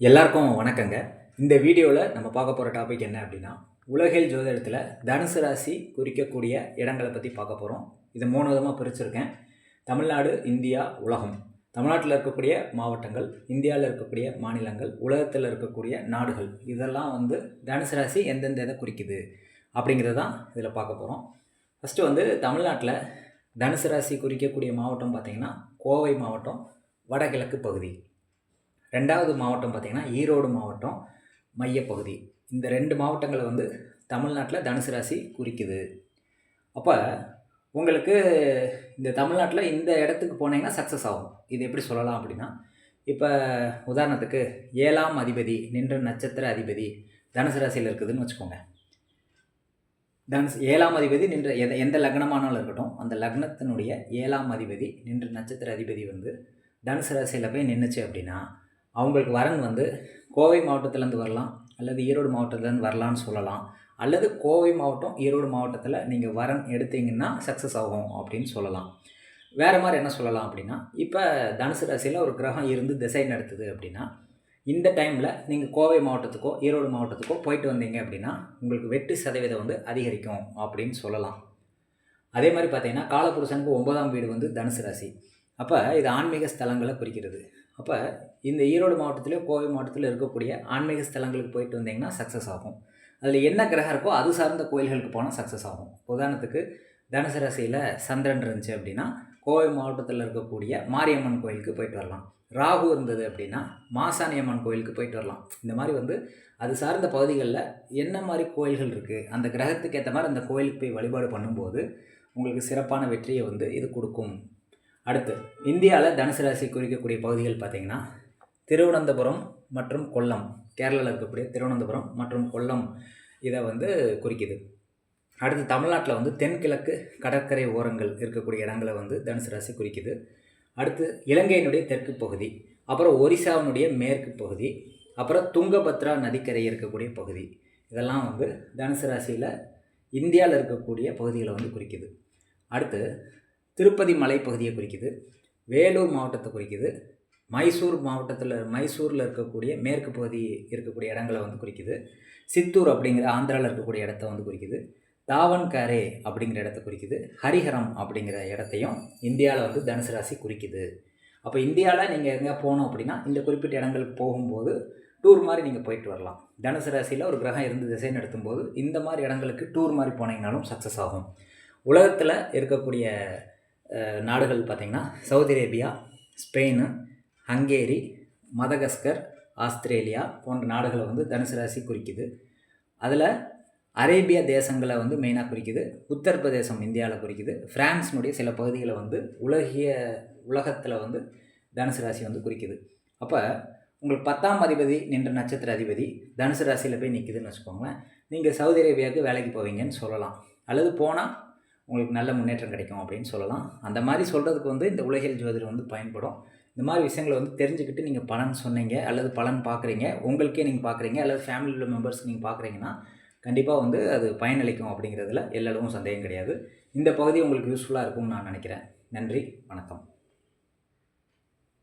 எல்லாருக்கும் வணக்கங்க. இந்த வீடியோவில் நம்ம பார்க்க போகிற டாபிக் என்ன அப்படின்னா, உலகியல் ஜோதிடத்தில் தனுசு ராசி குறிக்கக்கூடிய இடங்களை பற்றி பார்க்க போகிறோம். இதை 3 விதமாக பிரிச்சிருக்கேன். தமிழ்நாடு, இந்தியா, உலகம். தமிழ்நாட்டில் இருக்கக்கூடிய மாவட்டங்கள், இந்தியாவில் இருக்கக்கூடிய மாநிலங்கள், உலகத்தில் இருக்கக்கூடிய நாடுகள், இதெல்லாம் தனுசு ராசி எந்தெந்த இதை குறிக்குது அப்படிங்கிறது தான் இதில் பார்க்க போகிறோம். ஃபஸ்ட்டு தமிழ்நாட்டில் தனுசு ராசி குறிக்கக்கூடிய மாவட்டம் பார்த்திங்கன்னா கோவை மாவட்டம், வடகிழக்கு பகுதி. 2வது மாவட்டம் பார்த்திங்கன்னா ஈரோடு மாவட்டம், மையப்பகுதி. இந்த 2 மாவட்டங்களை தமிழ்நாட்டில் தனுசு ராசி குறிக்குது. அப்போ உங்களுக்கு இந்த தமிழ்நாட்டில் இந்த இடத்துக்கு போனீங்கன்னா சக்ஸஸ் ஆகும். இது எப்படி சொல்லலாம் அப்படின்னா, இப்போ உதாரணத்துக்கு 7ஆம் அதிபதி நின்ற நட்சத்திர அதிபதி தனுசு ராசியில் இருக்குதுன்னு வச்சுக்கோங்க. 7ஆம் அதிபதி நின்ற எந்த லக்னமானாலும் இருக்கட்டும், அந்த லக்னத்தினுடைய 7ஆம் அதிபதி நின்ற நட்சத்திர அதிபதி தனுசு ராசியில் போய் நின்றுச்சு அப்படின்னா, அவங்களுக்கு வரன் கோவை மாவட்டத்துலேருந்து வரலாம், அல்லது ஈரோடு மாவட்டத்துலேருந்து வரலான்னு சொல்லலாம். அல்லது கோவை மாவட்டம், ஈரோடு மாவட்டத்தில் நீங்கள் வரன் எடுத்தீங்கன்னா சக்ஸஸ் ஆகும் அப்படின்னு சொல்லலாம். வேறு மாதிரி என்ன சொல்லலாம் அப்படின்னா, இப்போ தனுசு ராசியில் ஒரு கிரகம் இருந்து திசை நடத்துது அப்படின்னா, இந்த டைமில் நீங்கள் கோவை மாவட்டத்துக்கோ ஈரோடு மாவட்டத்துக்கோ போயிட்டு வந்தீங்க அப்படின்னா உங்களுக்கு வெற்றி சதவீதம் அதிகரிக்கும் அப்படின்னு சொல்லலாம். அதே மாதிரி பார்த்தீங்கன்னா காலபுருஷனுக்கு 9ஆம் வீடு தனுசு ராசி. அப்போ இது ஆன்மீக ஸ்தலங்களை குறிக்கிறது. அப்போ இந்த ஈரோடு மாவட்டத்திலே கோவை மாவட்டத்தில் இருக்கக்கூடிய ஆன்மீக ஸ்தலங்களுக்கு போயிட்டு வந்தீங்கன்னா சக்ஸஸ் ஆகும். அதில் என்ன கிரகம் இருக்கோ அது சார்ந்த கோயில்களுக்கு போனால் சக்ஸஸ் ஆகும். உதாரணத்துக்கு தனுசு ராசியில் சந்திரன் இருந்துச்சு அப்படின்னா கோவை மாவட்டத்தில் இருக்கக்கூடிய மாரியம்மன் கோயிலுக்கு போயிட்டு வரலாம். ராகு இருந்தது அப்படின்னா மாசாணி அம்மன் கோயிலுக்கு போயிட்டு வரலாம். இந்த மாதிரி அது சார்ந்த பகுதிகளில் என்ன மாதிரி கோயில்கள் இருக்குது, அந்த கிரகத்துக்கு ஏற்ற மாதிரி அந்த கோயிலுக்கு போய் வழிபாடு பண்ணும்போது உங்களுக்கு சிறப்பான வெற்றியை இது கொடுக்கும். அடுத்து இந்தியாவில் தனுசு ராசி குறிக்கக்கூடிய பகுதிகள் பார்த்திங்கன்னா திருவனந்தபுரம் மற்றும் கொல்லம், கேரளாவில் இருக்கக்கூடிய திருவனந்தபுரம் மற்றும் கொல்லம் இதை குறிக்குது. அடுத்து தமிழ்நாட்டில் தென்கிழக்கு கடற்கரை ஓரங்கள் இருக்கக்கூடிய இடங்களை தனுசு ராசி குறிக்குது. அடுத்து இலங்கையினுடைய தெற்கு பகுதி, அப்புறம் ஒரிசாவினுடைய மேற்கு பகுதி, அப்புறம் துங்கபத்ரா நதிக்கரை இருக்கக்கூடிய பகுதி, இதெல்லாம் தனுசு ராசியில் இந்தியாவில் இருக்கக்கூடிய பகுதிகளை குறிக்குது. அடுத்து திருப்பதி மலைப்பகுதியை குறிக்குது, வேலூர் மாவட்டத்தை குறிக்குது, மைசூரில் இருக்கக்கூடிய மேற்கு பகுதி இருக்கக்கூடிய இடங்களை குறிக்குது, சித்தூர் அப்படிங்கிற ஆந்திராவில் இருக்கக்கூடிய இடத்த குறிக்குது, தாவன்காரே அப்படிங்கிற இடத்த குறிக்குது, ஹரிஹரம் அப்படிங்கிற இடத்தையும் இந்தியாவில் தனுசு ராசி குறிக்குது. அப்போ இந்தியாவில் நீங்கள் எங்கே போகணும் அப்படின்னா இந்த குறிப்பிட்ட இடங்களுக்கு போகும்போது டூர் மாதிரி நீங்கள் போயிட்டு வரலாம். தனுசு ராசியில் ஒரு கிரகம் இருந்து திசை நடத்தும் போது இந்த மாதிரி இடங்களுக்கு டூர் மாதிரி போனீங்கனாலும் சக்ஸஸ் ஆகும். உலகத்தில் இருக்கக்கூடிய நாடுகள் பார்த்திங்கன்னா Saudi Arabia, Spain, Hungary, Madagascar, Australia போன்ற நாடுகளை தனுசு ராசி குறிக்குது. அதில் அரேபியா தேசங்களை மெயினாக குறிக்குது. உத்தரப்பிரதேசம் இந்தியாவில் குறிக்குது. ஃப்ரான்ஸினுடைய சில பகுதிகளை உலகத்தில் தனுசு ராசி குறிக்குது. அப்போ உங்களுக்கு 10ஆம் அதிபதி நின்ற நட்சத்திர அதிபதி தனுசு ராசியில் போய் நிற்குதுன்னு வச்சுக்கோங்களேன். நீங்கள் சவுதி அரேபியாவுக்கு வேலைக்கு போவீங்கன்னு சொல்லலாம், அல்லது போனால் உங்களுக்கு நல்ல முன்னேற்றம் கிடைக்கும் அப்படின்னு சொல்லலாம். அந்த மாதிரி சொல்கிறதுக்கு இந்த உலகியல் ஜோதிடம் பயன்படும். இந்த மாதிரி விஷயங்களை தெரிஞ்சுக்கிட்டு நீங்கள் பலன் சொன்னீங்க அல்லது பலன் பார்க்குறீங்க, உங்களுக்கே நீங்கள் பார்க்குறீங்க அல்லது ஃபேமிலியில் மெம்பர்ஸ்க்கு நீங்கள் பார்க்குறீங்கன்னா கண்டிப்பாக அது பயனளிக்கும் அப்படிங்கிறதுல எல்லளவும் சந்தேகம் கிடையாது. இந்த பகுதி உங்களுக்கு யூஸ்ஃபுல்லாக இருக்கும்னு நான் நினைக்கிறேன். நன்றி, வணக்கம்.